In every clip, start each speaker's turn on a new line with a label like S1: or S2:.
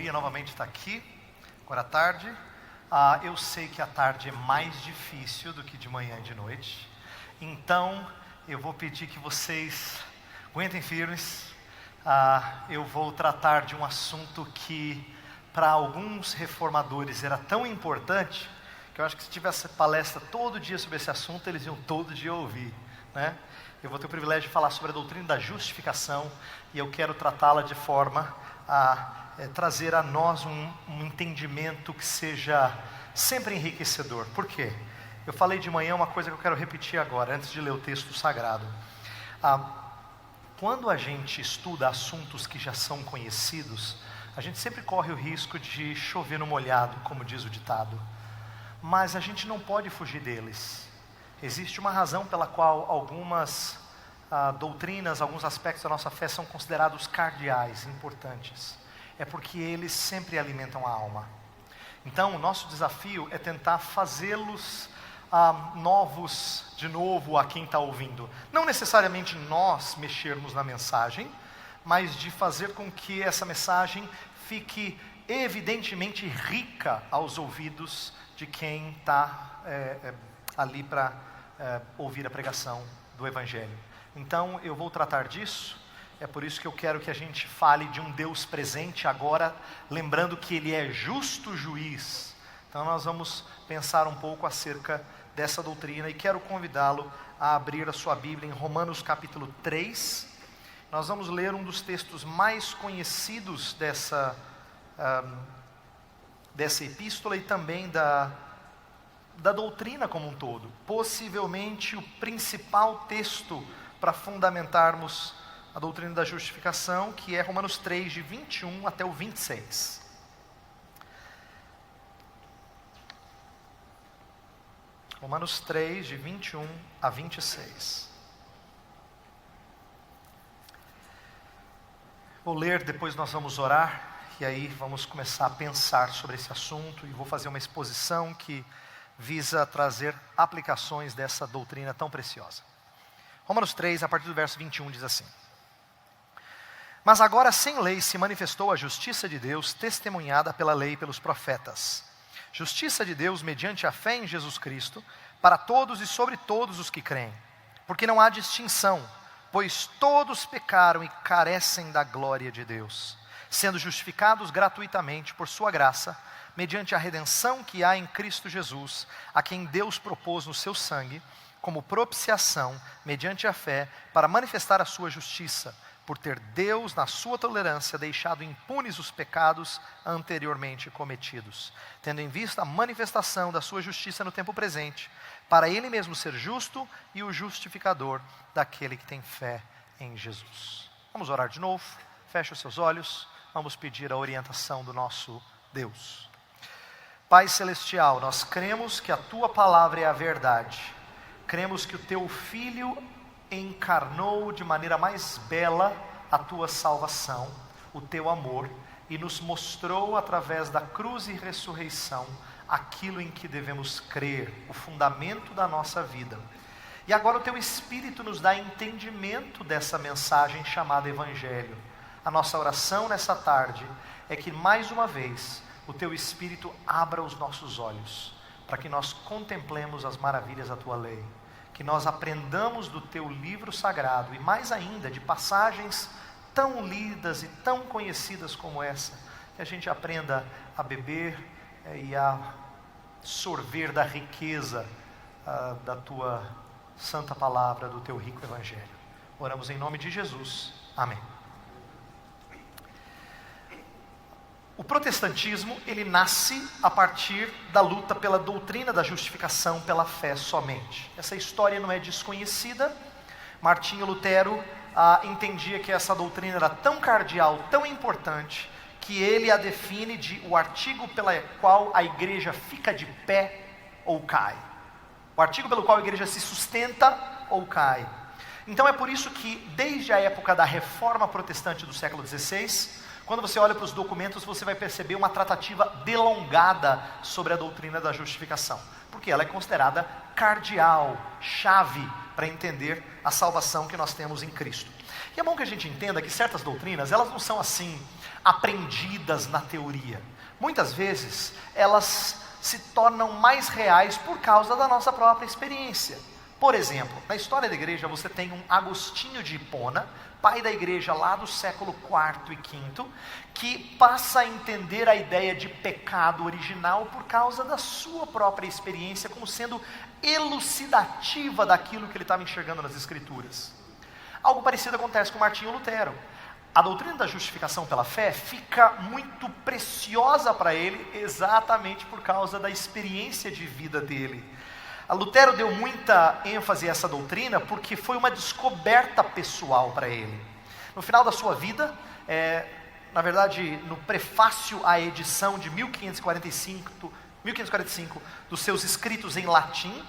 S1: alegria novamente estar aqui, agora à tarde. Eu sei que a tarde é mais difícil do que de manhã e de noite, então eu vou pedir que vocês aguentem firmes. Eu vou tratar de um assunto que para alguns reformadores era tão importante, que eu acho que se tivesse palestra todo dia sobre esse assunto, eles iam todo dia ouvir, né? Eu vou ter o privilégio de falar sobre a doutrina da justificação, e eu quero tratá-la de forma a trazer a nós um entendimento que seja sempre enriquecedor. Por quê? Eu falei de manhã uma coisa que eu quero repetir agora, antes de ler o texto sagrado. Quando a gente estuda assuntos que já são conhecidos, a gente sempre corre o risco de chover no molhado, como diz o ditado. Mas a gente não pode fugir deles. Existe uma razão pela qual algumas doutrinas, alguns aspectos da nossa fé são considerados cardeais, importantes. É porque eles sempre alimentam a alma. Então, o nosso desafio é tentar fazê-los novos de novo a quem está ouvindo. Não necessariamente nós mexermos na mensagem, mas de fazer com que essa mensagem fique evidentemente rica aos ouvidos de quem está ali para ouvir a pregação do Evangelho. Então eu vou tratar disso. É por isso que eu quero que a gente fale de um Deus presente agora, lembrando que Ele é justo juiz. Então nós vamos pensar um pouco acerca dessa doutrina, e quero convidá-lo a abrir a sua Bíblia em Romanos capítulo 3. Nós vamos ler um dos textos mais conhecidos dessa epístola e também da doutrina como um todo. Possivelmente o principal texto para fundamentarmos a doutrina da justificação, que é Romanos 3, de 21 até o 26. Romanos 3, de 21 a 26. Vou ler, depois nós vamos orar, e aí vamos começar a pensar sobre esse assunto, e vou fazer uma exposição que visa trazer aplicações dessa doutrina tão preciosa. Romanos 3, a partir do verso 21, diz assim: Mas agora sem lei se manifestou a justiça de Deus, testemunhada pela lei e pelos profetas. Justiça de Deus mediante a fé em Jesus Cristo, para todos e sobre todos os que creem. Porque não há distinção, pois todos pecaram e carecem da glória de Deus, sendo justificados gratuitamente por sua graça, mediante a redenção que há em Cristo Jesus, a quem Deus propôs no seu sangue, como propiciação, mediante a fé, para manifestar a sua justiça, por ter Deus, na sua tolerância, deixado impunes os pecados anteriormente cometidos, tendo em vista a manifestação da sua justiça no tempo presente, para Ele mesmo ser justo e o justificador daquele que tem fé em Jesus. Vamos orar de novo, feche os seus olhos, vamos pedir a orientação do nosso Deus. Pai Celestial, nós cremos que a Tua palavra é a verdade. Cremos que o Teu Filho encarnou de maneira mais bela a Tua salvação, o Teu amor, e nos mostrou através da cruz e ressurreição aquilo em que devemos crer, o fundamento da nossa vida. E agora o Teu Espírito nos dá entendimento dessa mensagem chamada Evangelho. A nossa oração nessa tarde é que mais uma vez o Teu Espírito abra os nossos olhos, para que nós contemplemos as maravilhas da Tua lei, que nós aprendamos do Teu livro sagrado, e mais ainda de passagens tão lidas e tão conhecidas como essa, que a gente aprenda a beber e a sorver da riqueza da Tua santa palavra, do Teu rico Evangelho. Oramos em nome de Jesus. Amém. O protestantismo, ele nasce a partir da luta pela doutrina da justificação pela fé somente. Essa história não é desconhecida. Martinho Lutero entendia que essa doutrina era tão cardeal, tão importante, que ele a define de o artigo pelo qual a igreja fica de pé ou cai. O artigo pelo qual a igreja se sustenta ou cai. Então é por isso que desde a época da Reforma Protestante do século XVI, quando você olha para os documentos, você vai perceber uma tratativa delongada sobre a doutrina da justificação, porque ela é considerada cardeal, chave para entender a salvação que nós temos em Cristo. E é bom que a gente entenda que certas doutrinas, elas não são assim, aprendidas na teoria. Muitas vezes, elas se tornam mais reais por causa da nossa própria experiência. Por exemplo, na história da igreja você tem um Agostinho de Hipona, pai da igreja lá do século IV e V, que passa a entender a ideia de pecado original por causa da sua própria experiência, como sendo elucidativa daquilo que ele estava enxergando nas Escrituras. Algo parecido acontece com Martinho Lutero. A doutrina da justificação pela fé fica muito preciosa para ele, exatamente por causa da experiência de vida dele. A Lutero deu muita ênfase a essa doutrina porque foi uma descoberta pessoal para ele. No final da sua vida, na verdade, no prefácio à edição de 1545 dos seus escritos em latim,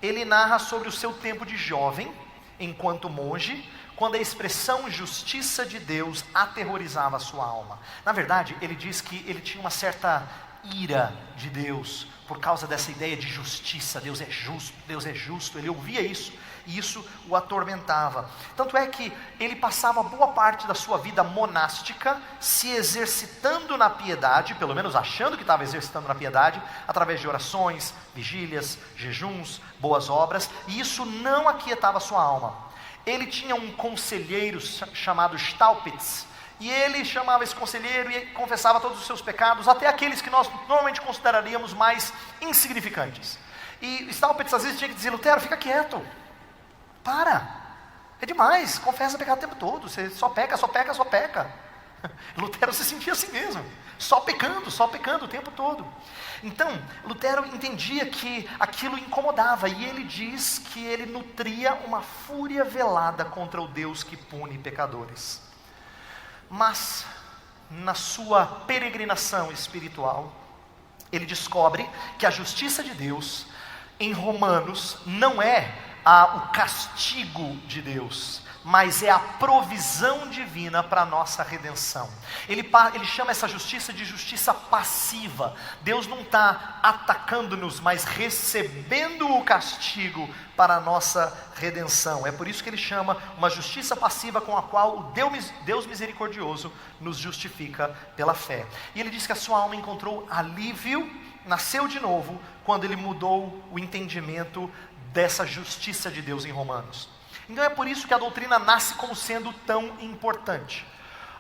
S1: ele narra sobre o seu tempo de jovem, enquanto monge, quando a expressão justiça de Deus aterrorizava a sua alma. Na verdade, ele diz que ele tinha uma certa ira de Deus, por causa dessa ideia de justiça. Deus é justo, ele ouvia isso, e isso o atormentava. Tanto é que ele passava boa parte da sua vida monástica, se exercitando na piedade, pelo menos achando que estava exercitando na piedade, através de orações, vigílias, jejuns, boas obras, e isso não aquietava a sua alma. Ele tinha um conselheiro chamado Staupitz, e ele chamava esse conselheiro e confessava todos os seus pecados, até aqueles que nós normalmente consideraríamos mais insignificantes. E Staupitz às vezes tinha que dizer: Lutero, fica quieto, é demais, confessa pecado o tempo todo, você só peca. Lutero se sentia assim mesmo, só pecando o tempo todo. Então, Lutero entendia que aquilo incomodava, e ele diz que ele nutria uma fúria velada contra o Deus que pune pecadores. Mas, na sua peregrinação espiritual, ele descobre que a justiça de Deus, em Romanos, não é o castigo de Deus, mas é a provisão divina para a nossa redenção. Ele chama essa justiça de justiça passiva. Deus não está atacando-nos, mas recebendo o castigo para a nossa redenção. É por isso que ele chama uma justiça passiva com a qual o Deus misericordioso nos justifica pela fé. E ele diz que a sua alma encontrou alívio, nasceu de novo, quando ele mudou o entendimento dessa justiça de Deus em Romanos. Então é por isso que a doutrina nasce como sendo tão importante.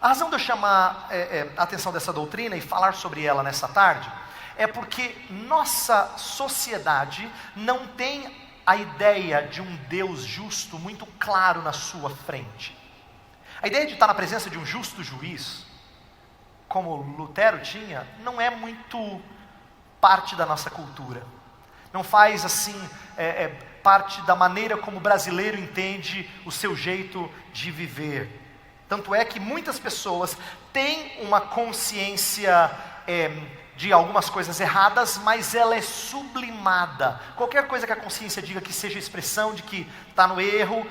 S1: A razão de eu chamar a atenção dessa doutrina e falar sobre ela nessa tarde, é porque nossa sociedade não tem a ideia de um Deus justo muito claro na sua frente. A ideia de estar na presença de um justo juiz, como Lutero tinha, não é muito parte da nossa cultura. Não faz assim parte da maneira como o brasileiro entende o seu jeito de viver. Tanto é que muitas pessoas têm uma consciência de algumas coisas erradas, mas ela é sublimada. Qualquer coisa que a consciência diga que seja expressão de que está no erro,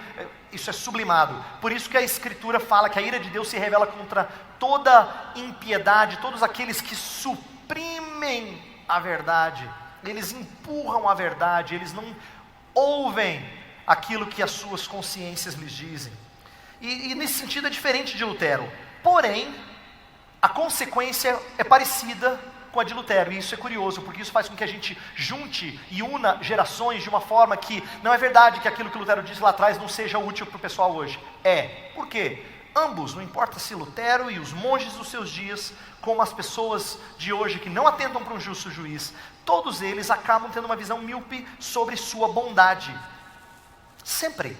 S1: isso é sublimado. Por isso que a Escritura fala que a ira de Deus se revela contra toda impiedade, todos aqueles que suprimem a verdade. Eles empurram a verdade, eles não ouvem aquilo que as suas consciências lhes dizem. E nesse sentido é diferente de Lutero. Porém, a consequência é parecida com a de Lutero. E isso é curioso, porque isso faz com que a gente junte e una gerações de uma forma que não é verdade que aquilo que Lutero disse lá atrás não seja útil para o pessoal hoje. Por quê? Ambos, não importa se Lutero e os monges dos seus dias, como as pessoas de hoje que não atentam para um justo juiz, todos eles acabam tendo uma visão míope sobre sua bondade. Sempre.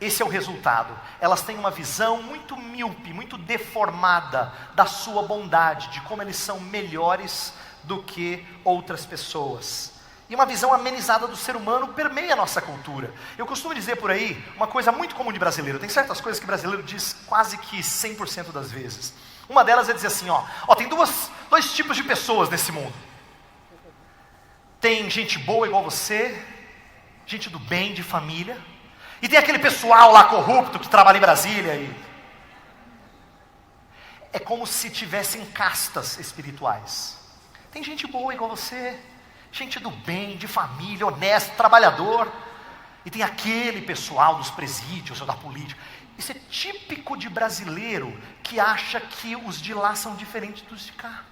S1: Esse é o resultado. Elas têm uma visão muito míope, muito deformada da sua bondade, de como eles são melhores do que outras pessoas. E uma visão amenizada do ser humano permeia a nossa cultura. Eu costumo dizer por aí uma coisa muito comum de brasileiro. Tem certas coisas que brasileiro diz quase que 100% das vezes. Uma delas é dizer assim, tem dois tipos de pessoas nesse mundo. Tem gente boa igual você, gente do bem, de família, e tem aquele pessoal lá corrupto que trabalha em Brasília. É como se tivessem castas espirituais. Tem gente boa igual você, gente do bem, de família, honesto, trabalhador. E tem aquele pessoal dos presídios ou da política. Isso é típico de brasileiro que acha que os de lá são diferentes dos de cá.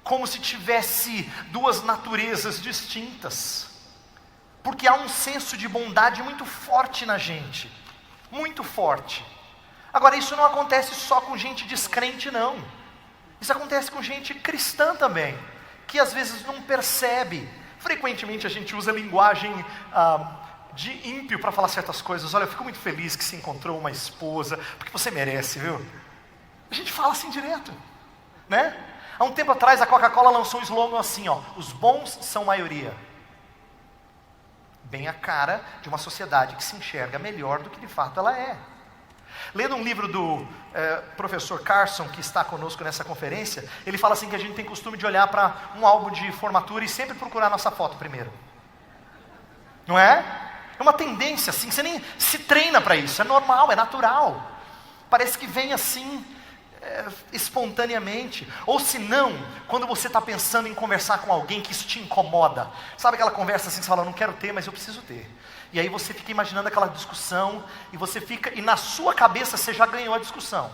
S1: Como se tivesse duas naturezas distintas. Porque há um senso de bondade muito forte na gente. Muito forte. Agora, isso não acontece só com gente descrente, não. Isso acontece com gente cristã também, que às vezes não percebe. Frequentemente a gente usa linguagem de ímpio para falar certas coisas. Olha, eu fico muito feliz que se encontrou uma esposa, porque você merece, viu? A gente fala assim direto, né? Há um tempo atrás a Coca-Cola lançou um slogan assim, ó: os bons são maioria. Bem a cara de uma sociedade que se enxerga melhor do que de fato ela é. Lendo um livro do professor Carson, que está conosco nessa conferência, ele fala assim que a gente tem costume de olhar para um álbum de formatura e sempre procurar nossa foto primeiro. Não é? É uma tendência assim, você nem se treina para isso, é normal, é natural. Parece que vem assim, espontaneamente. Ou se não, quando você está pensando em conversar com alguém que isso te incomoda. Sabe aquela conversa assim que você fala, não quero ter, mas eu preciso ter. E aí você fica imaginando aquela discussão, e na sua cabeça você já ganhou a discussão.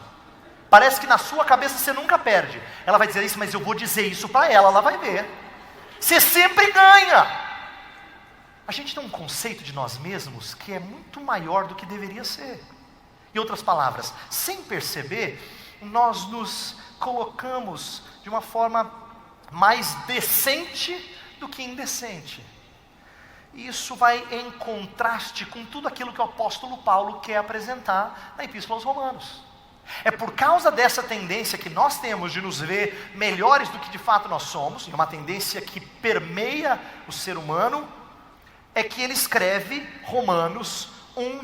S1: Parece que na sua cabeça você nunca perde. Ela vai dizer isso, mas eu vou dizer isso para ela vai ver. Você sempre ganha. A gente tem um conceito de nós mesmos que é muito maior do que deveria ser. Em outras palavras, sem perceber, nós nos colocamos de uma forma mais decente do que indecente. Isso vai em contraste com tudo aquilo que o apóstolo Paulo quer apresentar na Epístola aos Romanos. É por causa dessa tendência que nós temos de nos ver melhores do que de fato nós somos, e uma tendência que permeia o ser humano, é que ele escreve Romanos 1,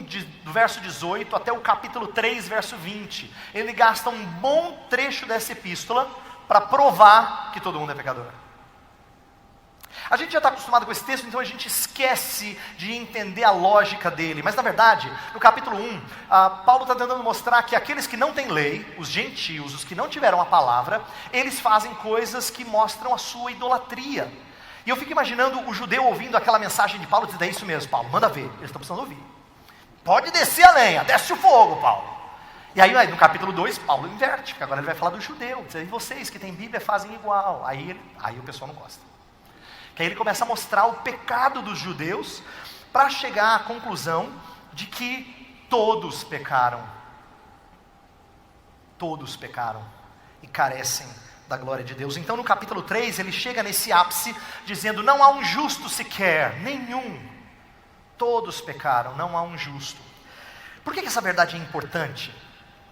S1: do verso 18 até o capítulo 3, verso 20. Ele gasta um bom trecho dessa epístola para provar que todo mundo é pecador. A gente já está acostumado com esse texto, então a gente esquece de entender a lógica dele. Mas na verdade, no capítulo 1, Paulo está tentando mostrar que aqueles que não têm lei, os gentios, os que não tiveram a palavra, eles fazem coisas que mostram a sua idolatria. E eu fico imaginando o judeu ouvindo aquela mensagem de Paulo, dizendo, é isso mesmo, Paulo, manda ver, eles estão precisando ouvir. Pode descer a lenha, desce o fogo, Paulo. E aí no capítulo 2, Paulo inverte, porque agora ele vai falar do judeu, dizendo, vocês que têm Bíblia fazem igual. Aí o pessoal não gosta. Que aí ele começa a mostrar o pecado dos judeus, para chegar à conclusão de que todos pecaram. Todos pecaram e carecem da glória de Deus. Então no capítulo 3 ele chega nesse ápice, dizendo, não há um justo sequer, nenhum. Todos pecaram, não há um justo. Por que essa verdade é importante?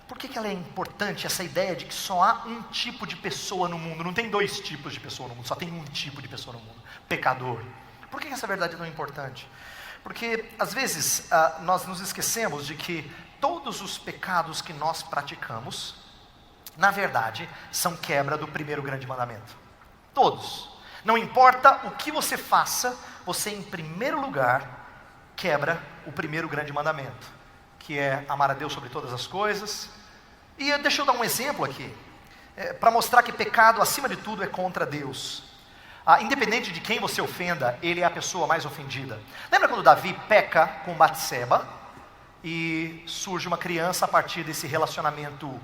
S1: Por que ela é importante, essa ideia de que só há um tipo de pessoa no mundo? Não tem dois tipos de pessoa no mundo, só tem um tipo de pessoa no mundo, pecador. Por que essa verdade é tão importante? Porque às vezes nós nos esquecemos de que todos os pecados que nós praticamos, na verdade, são quebra do primeiro grande mandamento. Todos. Não importa o que você faça, você em primeiro lugar quebra o primeiro grande mandamento, que é amar a Deus sobre todas as coisas. E deixa eu dar um exemplo aqui, para mostrar que pecado, acima de tudo, é contra Deus. Independente de quem você ofenda, ele é a pessoa mais ofendida. Lembra quando Davi peca com Batseba, e surge uma criança a partir desse relacionamento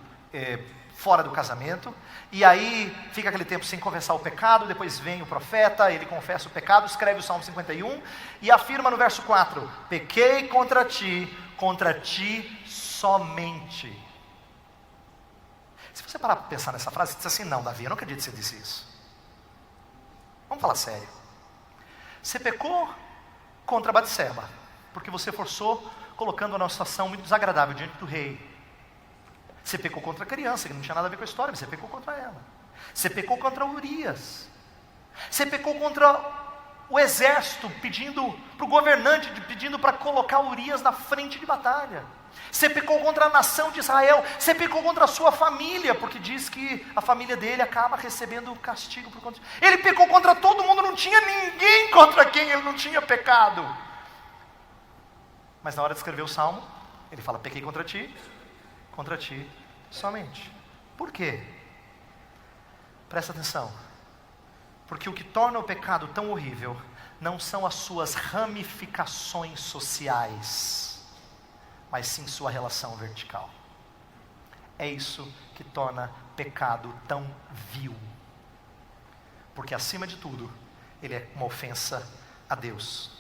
S1: fora do casamento, e aí fica aquele tempo sem confessar o pecado, depois vem o profeta, ele confessa o pecado, escreve o Salmo 51, e afirma no verso 4, pequei contra ti somente. Se você parar para pensar nessa frase, você diz assim, não Davi, eu não acredito que você disse isso. Vamos falar sério. Você pecou contra Batseba, porque você forçou, colocando-a numa situação muito desagradável diante do rei. Você pecou contra a criança, que não tinha nada a ver com a história, mas você pecou contra ela. Você pecou contra Urias. Você pecou contra o exército, pedindo para o governante, pedindo para colocar Urias na frente de batalha. Você pecou contra a nação de Israel. Você pecou contra a sua família, porque diz que a família dele acaba recebendo castigo por conta disso. Ele pecou contra todo mundo, não tinha ninguém contra quem ele não tinha pecado. Mas na hora de escrever o Salmo, ele fala, pequei contra ti somente. Por quê? Presta atenção. Porque o que torna o pecado tão horrível não são as suas ramificações sociais, mas sim sua relação vertical. É isso que torna pecado tão vil. Porque acima de tudo, ele é uma ofensa a Deus.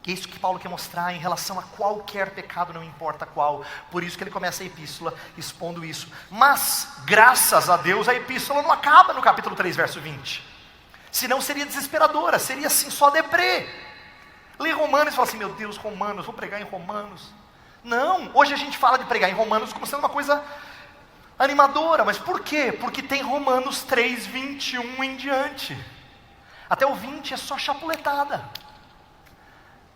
S1: E é isso que Paulo quer mostrar em relação a qualquer pecado, não importa qual. Por isso que ele começa a epístola expondo isso. Mas, graças a Deus, a epístola não acaba no capítulo 3, verso 20. Senão seria desesperadora, seria assim só deprê. Lê Romanos e fala assim, meu Deus, Romanos, vou pregar em Romanos. Não, hoje a gente fala de pregar em Romanos como sendo uma coisa animadora. Mas por quê? Porque tem Romanos 3, 21 em diante. Até o 20 é só chapuletada.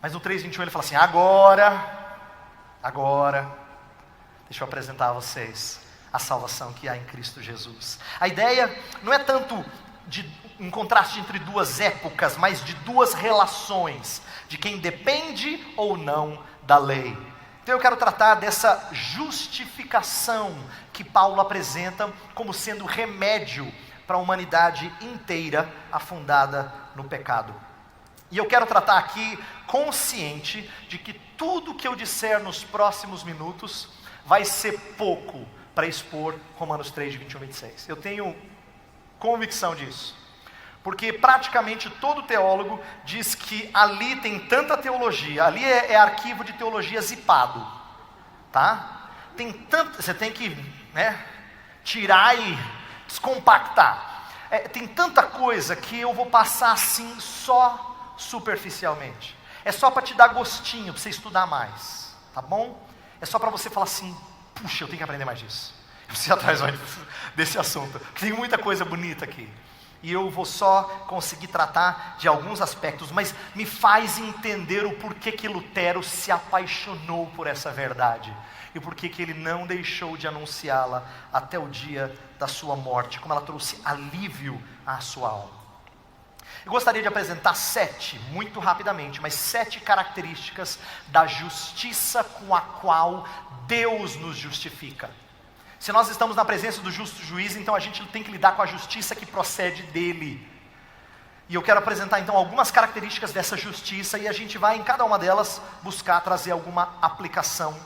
S1: Mas no 3:21 ele fala assim, agora, deixa eu apresentar a vocês a salvação que há em Cristo Jesus. A ideia não é tanto de um contraste entre duas épocas, mas de duas relações, de quem depende ou não da lei. Então eu quero tratar dessa justificação que Paulo apresenta como sendo remédio para a humanidade inteira afundada no pecado. E eu quero tratar aqui consciente de que tudo que eu disser nos próximos minutos vai ser pouco para expor Romanos 3, de 21 a 26. Eu tenho convicção disso. Porque praticamente todo teólogo diz que ali tem tanta teologia, ali é arquivo de teologia zipado. Tá? Tem tanto, você tem que tirar e descompactar. Tem tanta coisa que eu vou passar assim só superficialmente. É só para te dar gostinho, para você estudar mais, tá bom? É só para você falar assim, puxa, eu tenho que aprender mais disso. Eu preciso ir atrás desse assunto, porque tem muita coisa bonita aqui. E eu vou só conseguir tratar de alguns aspectos, mas me faz entender o porquê que Lutero se apaixonou por essa verdade. E porquê que ele não deixou de anunciá-la até o dia da sua morte, como ela trouxe alívio à sua alma. Eu gostaria de apresentar muito rapidamente, mas 7 características da justiça com a qual Deus nos justifica. Se nós estamos na presença do justo juiz, então a gente tem que lidar com a justiça que procede dele. E eu quero apresentar então algumas características dessa justiça, e a gente vai em cada uma delas buscar trazer alguma aplicação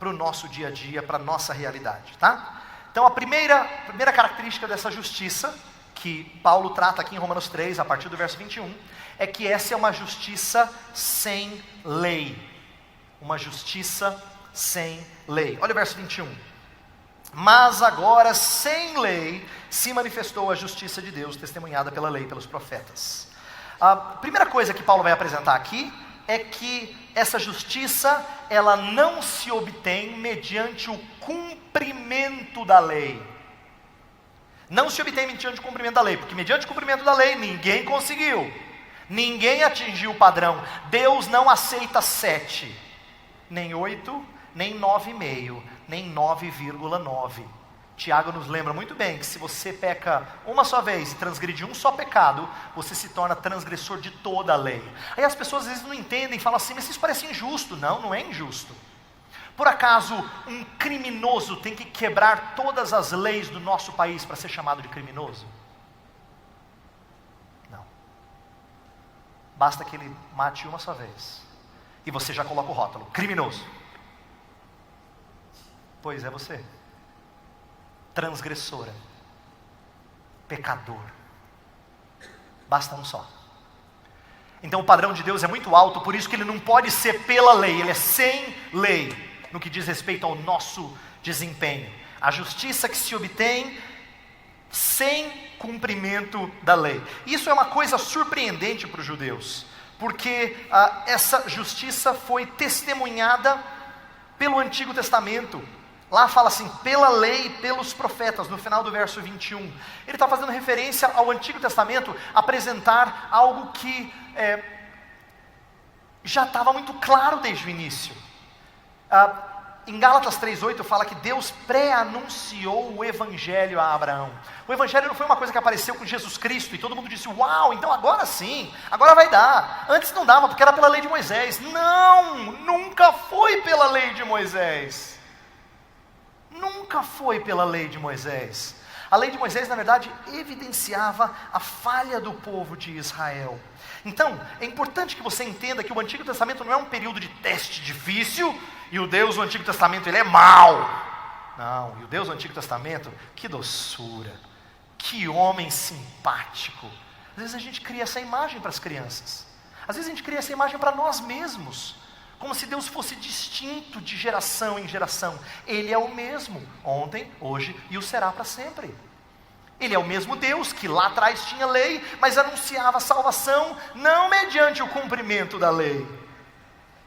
S1: para o nosso dia a dia, para a nossa realidade, tá? Então a primeira característica dessa justiça, que Paulo trata aqui em Romanos 3, a partir do verso 21, é que essa é uma justiça sem lei. Uma justiça sem lei. Olha o verso 21. Mas agora, sem lei, se manifestou a justiça de Deus, testemunhada pela lei e pelos profetas. A primeira coisa que Paulo vai apresentar aqui é que essa justiça, ela não se obtém mediante o cumprimento da lei. Não se obtém mediante o cumprimento da lei, porque mediante o cumprimento da lei ninguém conseguiu, ninguém atingiu o padrão. Deus não aceita 7, nem 8, nem 9,5, nem 9,9. Tiago nos lembra muito bem que se você peca uma só vez e transgride um só pecado, você se torna transgressor de toda a lei. Aí as pessoas às vezes não entendem, falam assim, mas isso parece injusto. Não, não é injusto. Por acaso um criminoso tem que quebrar todas as leis do nosso país para ser chamado de criminoso? Não. Basta que ele mate uma só vez e você já coloca o rótulo, criminoso. Pois é você. Transgressora. Pecador. Basta um só. Então o padrão de Deus é muito alto, por isso que ele não pode ser pela lei, ele é sem lei. No que diz respeito ao nosso desempenho. A justiça que se obtém sem cumprimento da lei. Isso é uma coisa surpreendente para os judeus, porque essa justiça foi testemunhada pelo Antigo Testamento. Lá fala assim, pela lei e pelos profetas, no final do verso 21. Ele está fazendo referência ao Antigo Testamento, apresentar algo que já estava muito claro desde o início. Em Gálatas 3,8 fala que Deus pré-anunciou o Evangelho a Abraão. O Evangelho não foi uma coisa que apareceu com Jesus Cristo e todo mundo disse, uau, então agora sim, agora vai dar. Antes não dava porque era pela lei de Moisés. Não, nunca foi pela lei de Moisés. Nunca foi pela lei de Moisés. A lei de Moisés, na verdade, evidenciava a falha do povo de Israel. Então, é importante que você entenda que o Antigo Testamento não é um período de teste difícil, e o Deus do Antigo Testamento, ele é mau. Não, e o Deus do Antigo Testamento, que doçura, que homem simpático. Às vezes a gente cria essa imagem para as crianças. Às vezes a gente cria essa imagem para nós mesmos, como se Deus fosse distinto de geração em geração. Ele é o mesmo, ontem, hoje e o será para sempre. Ele é o mesmo Deus que lá atrás tinha lei, mas anunciava a salvação não mediante o cumprimento da lei.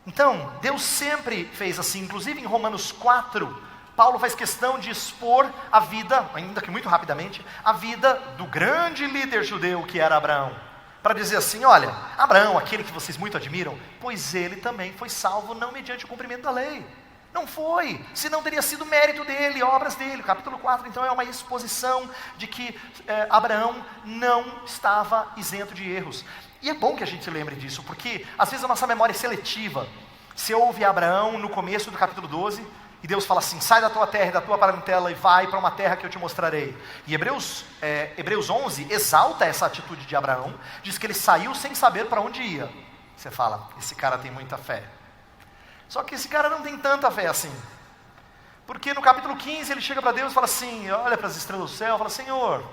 S1: Então, Deus sempre fez assim. Inclusive em Romanos 4, Paulo faz questão de expor a vida, ainda que muito rapidamente, a vida do grande líder judeu que era Abraão. Para dizer assim, olha, Abraão, aquele que vocês muito admiram, pois ele também foi salvo não mediante o cumprimento da lei. Não foi, senão teria sido mérito dele, obras dele. Capítulo 4, então, é uma exposição de que Abraão não estava isento de erros. E é bom que a gente se lembre disso, porque às vezes a nossa memória é seletiva. Você ouve Abraão no começo do capítulo 12, e Deus fala assim, sai da tua terra e da tua parentela e vai para uma terra que eu te mostrarei. E Hebreus 11 exalta essa atitude de Abraão, diz que ele saiu sem saber para onde ia. Você fala, esse cara tem muita fé. Só que esse cara não tem tanta fé assim. Porque no capítulo 15 ele chega para Deus e fala assim, olha para as estrelas do céu, fala, Senhor,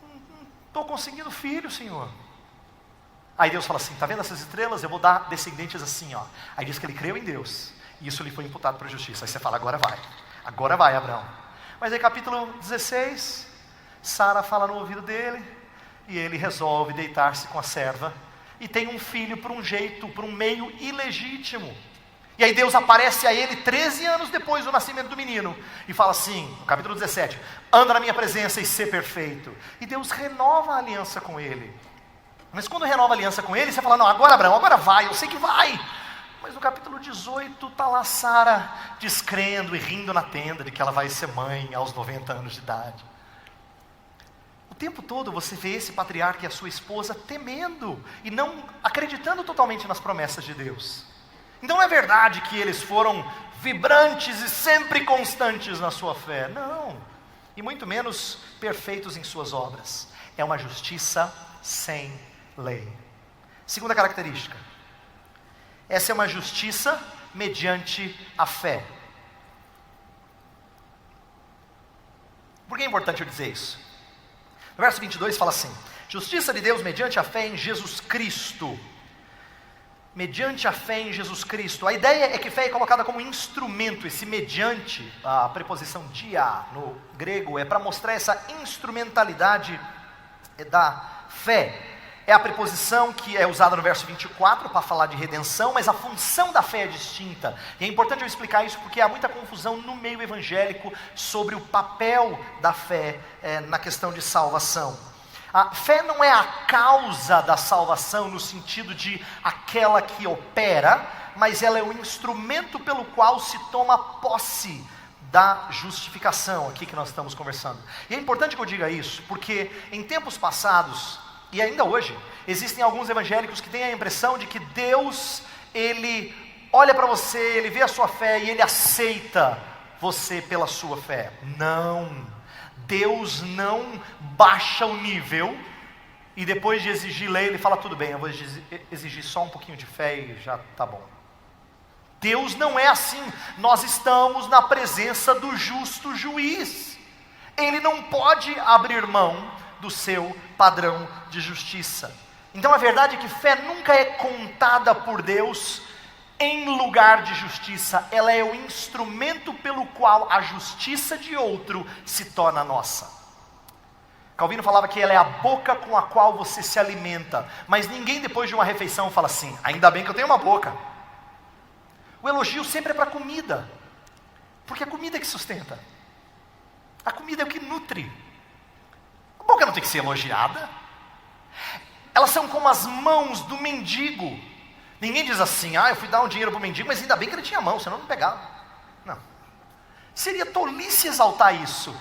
S1: não estou conseguindo filho, Senhor. Aí Deus fala assim, está vendo essas estrelas? Eu vou dar descendentes assim, ó. Aí diz que ele creu em Deus, e isso lhe foi imputado para a justiça. Aí você fala, agora vai Abraão. Mas aí capítulo 16, Sara fala no ouvido dele, e ele resolve deitar-se com a serva, e tem um filho por um meio ilegítimo. E aí Deus aparece a ele 13 anos depois do nascimento do menino, e fala assim, no capítulo 17, anda na minha presença e sê perfeito. E Deus renova a aliança com ele. Mas quando renova a aliança com ele, você fala, não, agora Abraão, agora vai, eu sei que vai. Mas no capítulo 18, está lá Sara descrendo e rindo na tenda de que ela vai ser mãe aos 90 anos de idade. O tempo todo você vê esse patriarca e a sua esposa temendo e não acreditando totalmente nas promessas de Deus. Então não é verdade que eles foram vibrantes e sempre constantes na sua fé. Não, e muito menos perfeitos em suas obras. É uma justiça sem lei. Segunda característica, essa é uma justiça mediante a fé. Por que é importante eu dizer isso? No verso 22 fala assim, justiça de Deus mediante a fé em Jesus Cristo. Mediante a fé em Jesus Cristo. A ideia é que fé é colocada como instrumento. Esse mediante, a preposição dia no grego, é para mostrar essa instrumentalidade da fé. É a preposição que é usada no verso 24 para falar de redenção, mas a função da fé é distinta. E é importante eu explicar isso porque há muita confusão no meio evangélico sobre o papel da fé na questão de salvação. A fé não é a causa da salvação no sentido de aquela que opera, mas ela é o instrumento pelo qual se toma posse da justificação, aqui que nós estamos conversando. E é importante que eu diga isso, porque em tempos passados, e ainda hoje, existem alguns evangélicos que têm a impressão de que Deus, Ele olha para você, Ele vê a sua fé e Ele aceita você pela sua fé. Não, Deus não baixa o nível e depois de exigir lei, Ele fala, tudo bem, eu vou exigir só um pouquinho de fé e já está bom. Deus não é assim. Nós estamos na presença do justo juiz. Ele não pode abrir mão do seu padrão de justiça. Então a verdade é que fé nunca é contada por Deus em lugar de justiça. Ela é o instrumento pelo qual a justiça de outro se torna nossa. Calvino falava que ela é a boca com a qual você se alimenta. Mas ninguém depois de uma refeição fala assim, ainda bem que eu tenho uma boca. O elogio sempre é para a comida, porque a comida é que sustenta. A comida é o que nutre. A boca não tem que ser elogiada. Elas são como as mãos do mendigo. Ninguém diz assim, eu fui dar um dinheiro para o mendigo, mas ainda bem que ele tinha mão, senão não pegava. Não. Seria tolice exaltar isso,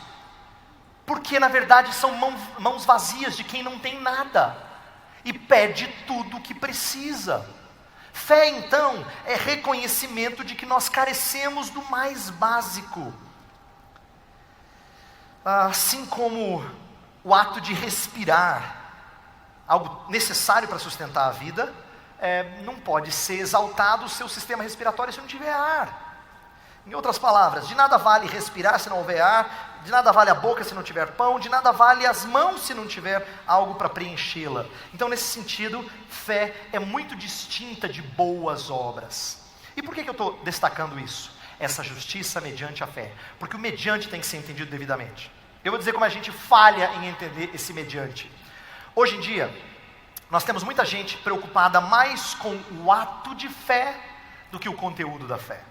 S1: porque na verdade são mãos vazias de quem não tem nada, e pede tudo o que precisa. Fé então é reconhecimento de que nós carecemos do mais básico. Assim como o ato de respirar, algo necessário para sustentar a vida, não pode ser exaltado o seu sistema respiratório se não tiver ar. Em outras palavras, de nada vale respirar se não houver ar, de nada vale a boca se não tiver pão, de nada vale as mãos se não tiver algo para preenchê-la. Então, nesse sentido, fé é muito distinta de boas obras. E por que eu estou destacando isso? Essa justiça mediante a fé. Porque o mediante tem que ser entendido devidamente. Eu vou dizer como a gente falha em entender esse mediante. Hoje em dia, nós temos muita gente preocupada mais com o ato de fé do que o conteúdo da fé.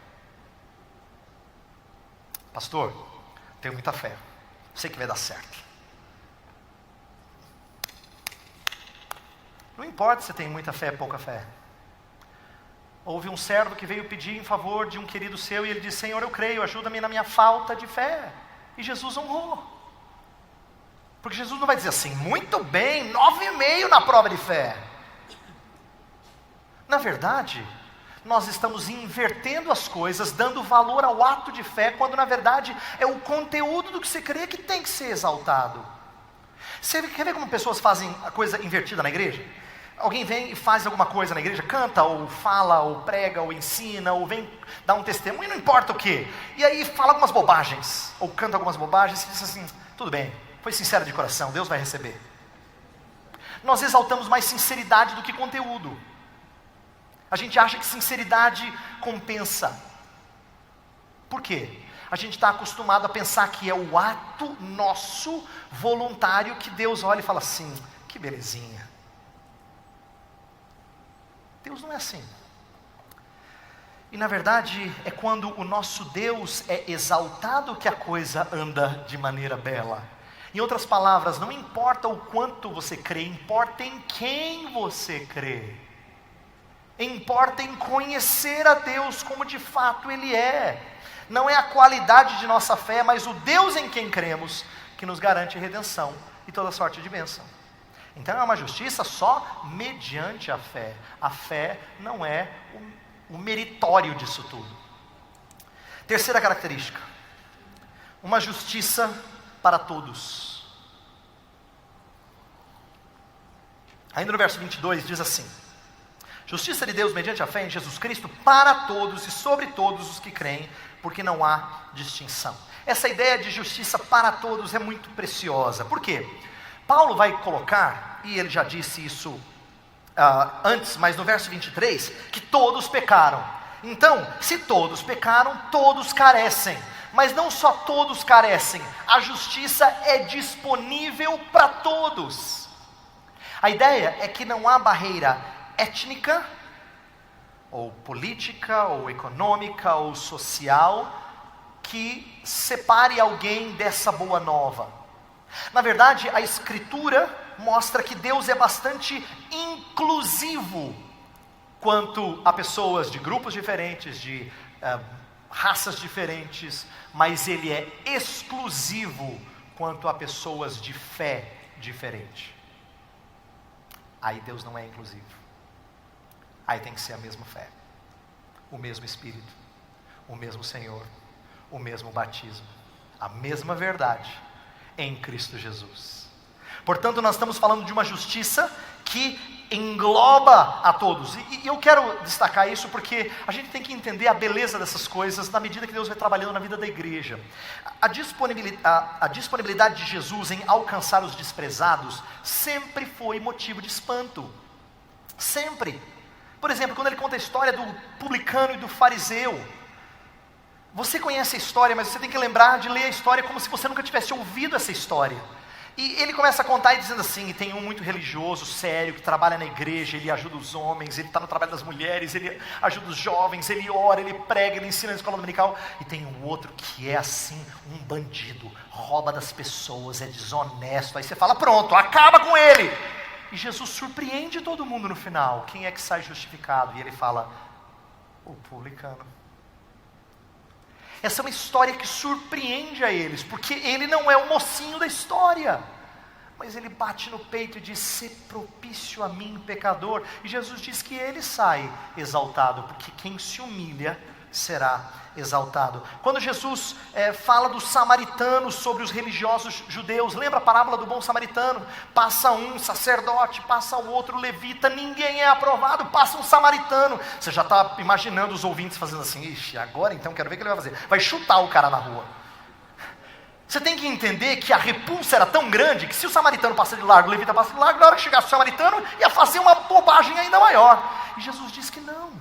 S1: Pastor, tenho muita fé, sei que vai dar certo. Não importa se tem muita fé ou pouca fé. Houve um servo que veio pedir em favor de um querido seu e ele disse: Senhor, eu creio, ajuda-me na minha falta de fé. E Jesus honrou. Porque Jesus não vai dizer assim: muito bem, 9,5 na prova de fé. Na verdade, nós estamos invertendo as coisas, dando valor ao ato de fé, quando na verdade é o conteúdo do que você crê que tem que ser exaltado. Você quer ver como pessoas fazem a coisa invertida na igreja? Alguém vem e faz alguma coisa na igreja, canta, ou fala, ou prega, ou ensina, ou vem dar um testemunho, não importa o que. E aí fala algumas bobagens, ou canta algumas bobagens, e diz assim: tudo bem, foi sincero de coração, Deus vai receber. Nós exaltamos mais sinceridade do que conteúdo. A gente acha que sinceridade compensa. Por quê? A gente está acostumado a pensar que é o ato nosso, voluntário, que Deus olha e fala assim: que belezinha. Deus não é assim. E na verdade é quando o nosso Deus é exaltado que a coisa anda de maneira bela. Em outras palavras, não importa o quanto você crê, importa em quem você crê. Importa em conhecer a Deus como de fato Ele é. Não é a qualidade de nossa fé, mas o Deus em quem cremos, que nos garante redenção e toda sorte de bênção. Então é uma justiça só mediante a fé. A fé não é o meritório disso tudo. Terceira característica: uma justiça para todos. Ainda no verso 22 diz assim: justiça de Deus mediante a fé em Jesus Cristo para todos e sobre todos os que creem, porque não há distinção. Essa ideia de justiça para todos é muito preciosa. Por quê? Paulo vai colocar, e ele já disse isso antes, mas no verso 23, que todos pecaram. Então, se todos pecaram, todos carecem. Mas não só todos carecem, a justiça é disponível para todos. A ideia é que não há barreira étnica, ou política, ou econômica, ou social, que separe alguém dessa boa nova. Na verdade, a Escritura mostra que Deus é bastante inclusivo quanto a pessoas de grupos diferentes, de raças diferentes, mas Ele é exclusivo quanto a pessoas de fé diferente. Aí Deus não é inclusivo. Aí tem que ser a mesma fé, o mesmo Espírito, o mesmo Senhor, o mesmo batismo, a mesma verdade em Cristo Jesus. Portanto, nós estamos falando de uma justiça que engloba a todos. E eu quero destacar isso porque a gente tem que entender a beleza dessas coisas na medida que Deus vai trabalhando na vida da igreja. A disponibilidade de Jesus em alcançar os desprezados sempre foi motivo de espanto. Sempre. Por exemplo, quando ele conta a história do publicano e do fariseu. Você conhece a história, mas você tem que lembrar de ler a história como se você nunca tivesse ouvido essa história. E ele começa a contar e dizendo assim: e tem um muito religioso, sério, que trabalha na igreja, ele ajuda os homens, ele está no trabalho das mulheres, ele ajuda os jovens, ele ora, ele prega, ele ensina na escola dominical. E tem um outro que é assim, um bandido, rouba das pessoas, é desonesto. Aí você fala: pronto, acaba com ele. E Jesus surpreende todo mundo no final. Quem é que sai justificado? E ele fala: o publicano. Essa é uma história que surpreende a eles, porque ele não é o mocinho da história, mas ele bate no peito e diz: "Sê propício a mim, pecador." E Jesus diz que ele sai exaltado, porque quem se humilha será exaltado. Quando Jesus fala dos samaritanos sobre os religiosos judeus, lembra a parábola do bom samaritano? Passa um sacerdote, passa o outro levita, ninguém é aprovado, passa um samaritano. Você já está imaginando os ouvintes fazendo assim: ixi, agora então quero ver o que ele vai fazer. Vai chutar o cara na rua. Você tem que entender que a repulsa era tão grande que se o samaritano passa de largo, o levita passa de largo, na hora que chegasse o samaritano ia fazer uma bobagem ainda maior. E Jesus diz que não.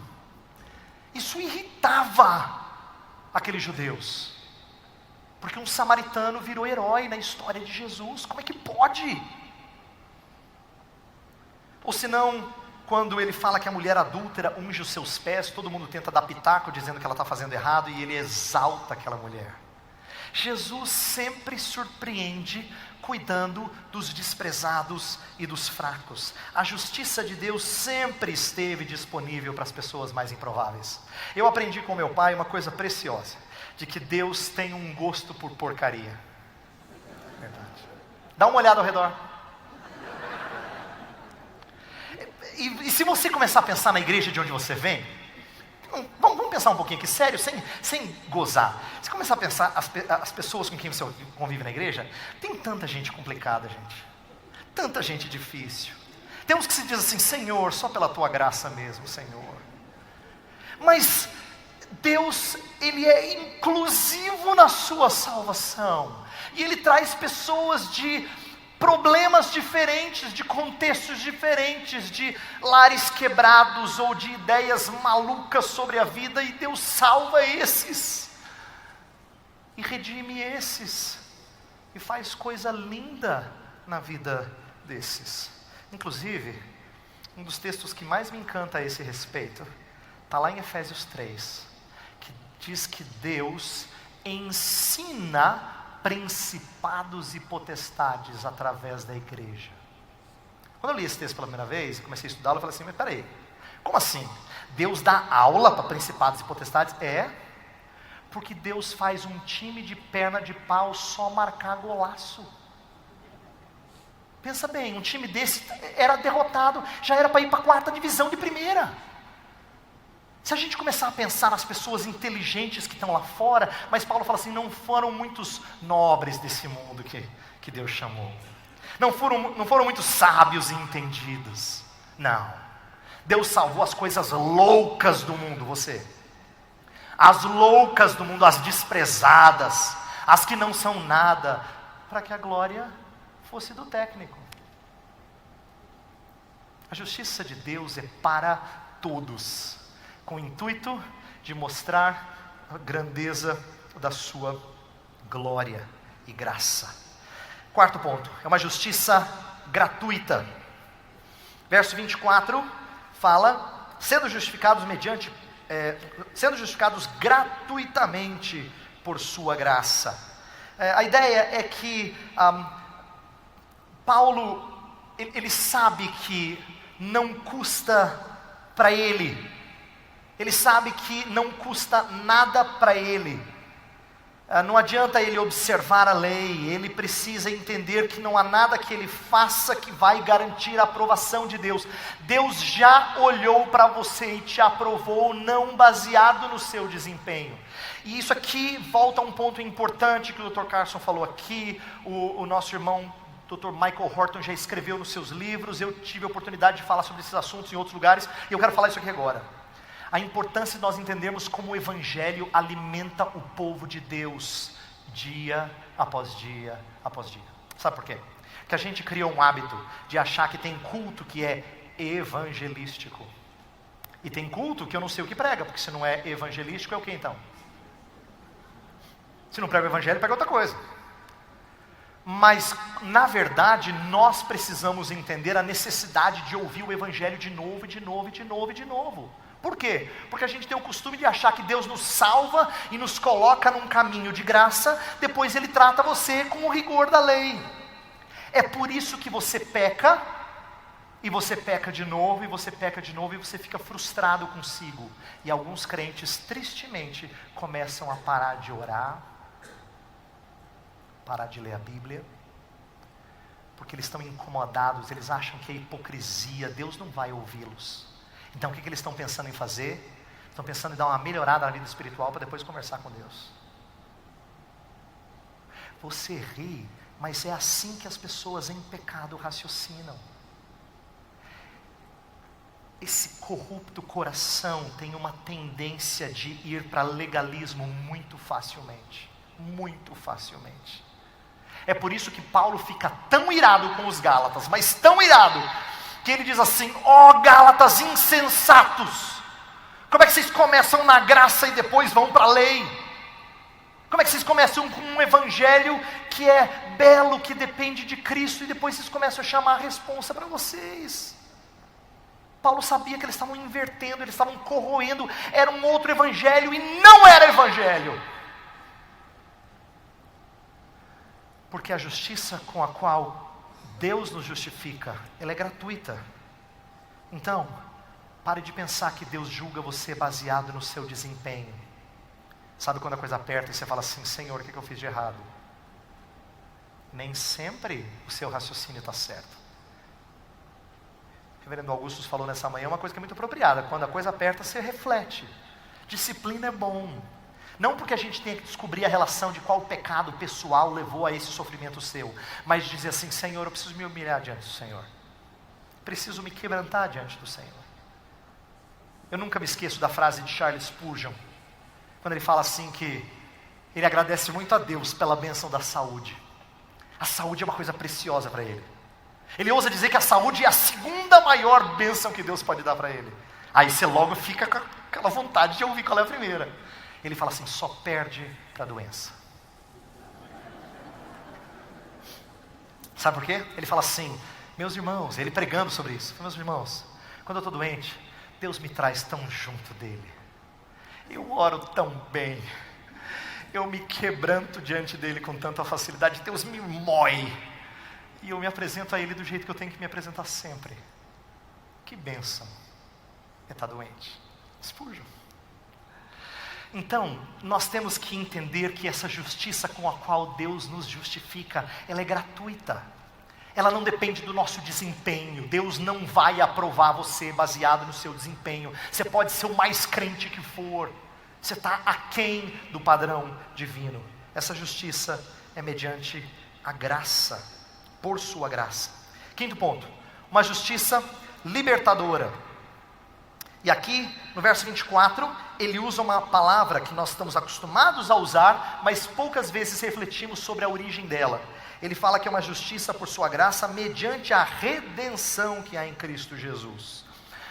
S1: Isso irritava aqueles judeus, porque um samaritano virou herói na história de Jesus. Como é que pode? Ou senão, quando ele fala que a mulher adúltera unge os seus pés, todo mundo tenta dar pitaco dizendo que ela está fazendo errado, e ele exalta aquela mulher. Jesus sempre surpreende cuidando dos desprezados e dos fracos. A justiça de Deus sempre esteve disponível para as pessoas mais improváveis. Eu aprendi com meu pai uma coisa preciosa, de que Deus tem um gosto por porcaria. Verdade. Dá uma olhada ao redor. E se você começar a pensar na igreja de onde você vem, vamos pensar um pouquinho aqui, sério, sem gozar. Se começar a pensar as pessoas com quem você convive na igreja, tem tanta gente complicada, gente. Tanta gente difícil. Tem uns que se dizem assim: Senhor, só pela tua graça mesmo, Senhor. Mas Deus, Ele é inclusivo na sua salvação. E Ele traz pessoas de problemas diferentes, de contextos diferentes, de lares quebrados ou de ideias malucas sobre a vida, e Deus salva esses e redime esses e faz coisa linda na vida desses. Inclusive, um dos textos que mais me encanta a esse respeito está lá em Efésios 3, que diz que Deus ensina principados e potestades através da igreja. Quando eu li esse texto pela primeira vez, comecei a estudá-lo, eu falei assim: mas peraí, como assim? Deus dá aula para principados e potestades? Porque Deus faz um time de perna de pau só marcar golaço. Pensa bem, um time desse era derrotado, já era para ir para a 4ª divisão de primeira. Se a gente começar a pensar nas pessoas inteligentes que estão lá fora, mas Paulo fala assim: não foram muitos nobres desse mundo que Deus chamou. Não foram muitos sábios e entendidos. Não. Deus salvou as coisas loucas do mundo, você. As loucas do mundo, as desprezadas, as que não são nada, para que a glória fosse do técnico. A justiça de Deus é para todos, com o intuito de mostrar a grandeza da sua glória e graça. 4º ponto, é uma justiça gratuita. Verso 24 fala: sendo justificados gratuitamente por sua graça. A ideia é que Paulo, ele sabe que não custa para ele. Ele sabe que não custa nada para ele. Não adianta ele observar a lei, ele precisa entender que não há nada que ele faça que vai garantir a aprovação de Deus. Deus já olhou para você e te aprovou, não baseado no seu desempenho. E isso aqui volta a um ponto importante que o Dr. Carson falou aqui, o nosso irmão Dr. Michael Horton já escreveu nos seus livros, eu tive a oportunidade de falar sobre esses assuntos em outros lugares, e eu quero falar isso aqui agora. A importância de nós entendermos como o Evangelho alimenta o povo de Deus, dia após dia após dia. Sabe por quê? Porque a gente criou um hábito de achar que tem culto que é evangelístico. E tem culto que eu não sei o que prega, porque se não é evangelístico, é o que então? Se não prega o Evangelho, prega outra coisa. Mas, na verdade, nós precisamos entender a necessidade de ouvir o Evangelho de novo, e de novo, e de novo, e de novo. Por quê? Porque a gente tem o costume de achar que Deus nos salva e nos coloca num caminho de graça, depois Ele trata você com o rigor da lei. É por isso que você peca, e você peca de novo, e você peca de novo, e você fica frustrado consigo. E alguns crentes, tristemente, começam a parar de orar, parar de ler a Bíblia, porque eles estão incomodados, eles acham que é hipocrisia, Deus não vai ouvi-los. Então o que eles estão pensando em fazer? Estão pensando em dar uma melhorada na vida espiritual para depois conversar com Deus. Você ri, mas é assim que as pessoas em pecado raciocinam. Esse corrupto coração tem uma tendência de ir para legalismo muito facilmente. Muito facilmente. É por isso que Paulo fica tão irado com os Gálatas, mas tão irado, que ele diz assim: ó Gálatas insensatos, como é que vocês começam na graça e depois vão para a lei? Como é que vocês começam com um evangelho que é belo, que depende de Cristo, e depois vocês começam a chamar a responsa para vocês? Paulo sabia que eles estavam invertendo, eles estavam corroendo, era um outro evangelho e não era evangelho. Porque a justiça com a qual Deus nos justifica, ela é gratuita. Então, pare de pensar que Deus julga você baseado no seu desempenho. Sabe quando a coisa aperta e você fala assim: Senhor, o que eu fiz de errado? Nem sempre o seu raciocínio está certo. O reverendo Augusto falou nessa manhã uma coisa que é muito apropriada: quando a coisa aperta, você reflete. Disciplina é bom. Não porque a gente tenha que descobrir a relação de qual pecado pessoal levou a esse sofrimento seu, mas dizer assim: Senhor, eu preciso me humilhar diante do Senhor. Preciso me quebrantar diante do Senhor. Eu nunca me esqueço da frase de Charles Spurgeon, quando ele fala assim que ele agradece muito a Deus pela bênção da saúde. A saúde é uma coisa preciosa para ele. Ele ousa dizer que a saúde é a segunda maior bênção que Deus pode dar para ele. Aí você logo fica com aquela vontade de ouvir qual é a primeira. Ele fala assim: só perde para a doença. Sabe por quê? Ele fala assim: meus irmãos, ele pregando sobre isso, meus irmãos, quando eu estou doente, Deus me traz tão junto dele. Eu oro tão bem, eu me quebranto diante dele com tanta facilidade, Deus me mói, e eu me apresento a ele do jeito que eu tenho que me apresentar sempre. Que bênção é estar doente. Spurgeon. Então, nós temos que entender que essa justiça com a qual Deus nos justifica, ela é gratuita. Ela não depende do nosso desempenho. Deus não vai aprovar você baseado no seu desempenho. Você pode ser o mais crente que for, você está aquém do padrão divino. Essa justiça é mediante a graça, por sua graça. Quinto ponto, uma justiça libertadora. E aqui, no verso 24, ele usa uma palavra que nós estamos acostumados a usar, mas poucas vezes refletimos sobre a origem dela. Ele fala que é uma justiça por sua graça, mediante a redenção que há em Cristo Jesus.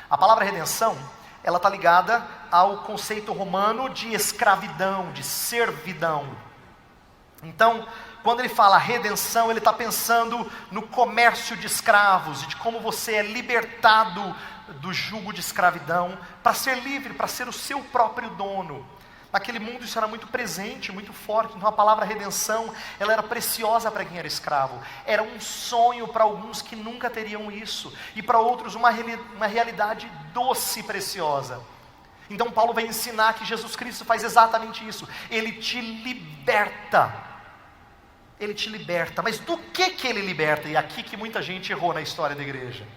S1: A palavra redenção, ela está ligada ao conceito romano de escravidão, de servidão. Então, quando ele fala redenção, ele está pensando no comércio de escravos, e de como você é libertado do jugo de escravidão, para ser livre, para ser o seu próprio dono. Naquele mundo isso era muito presente, muito forte. Então a palavra redenção, ela era preciosa para quem era escravo. Era um sonho para alguns que nunca teriam isso, e para outros uma realidade doce e preciosa. Então Paulo vai ensinar que Jesus Cristo faz exatamente isso. Ele te liberta. Ele te liberta. Mas do que ele liberta? E é aqui que muita gente errou na história da igreja.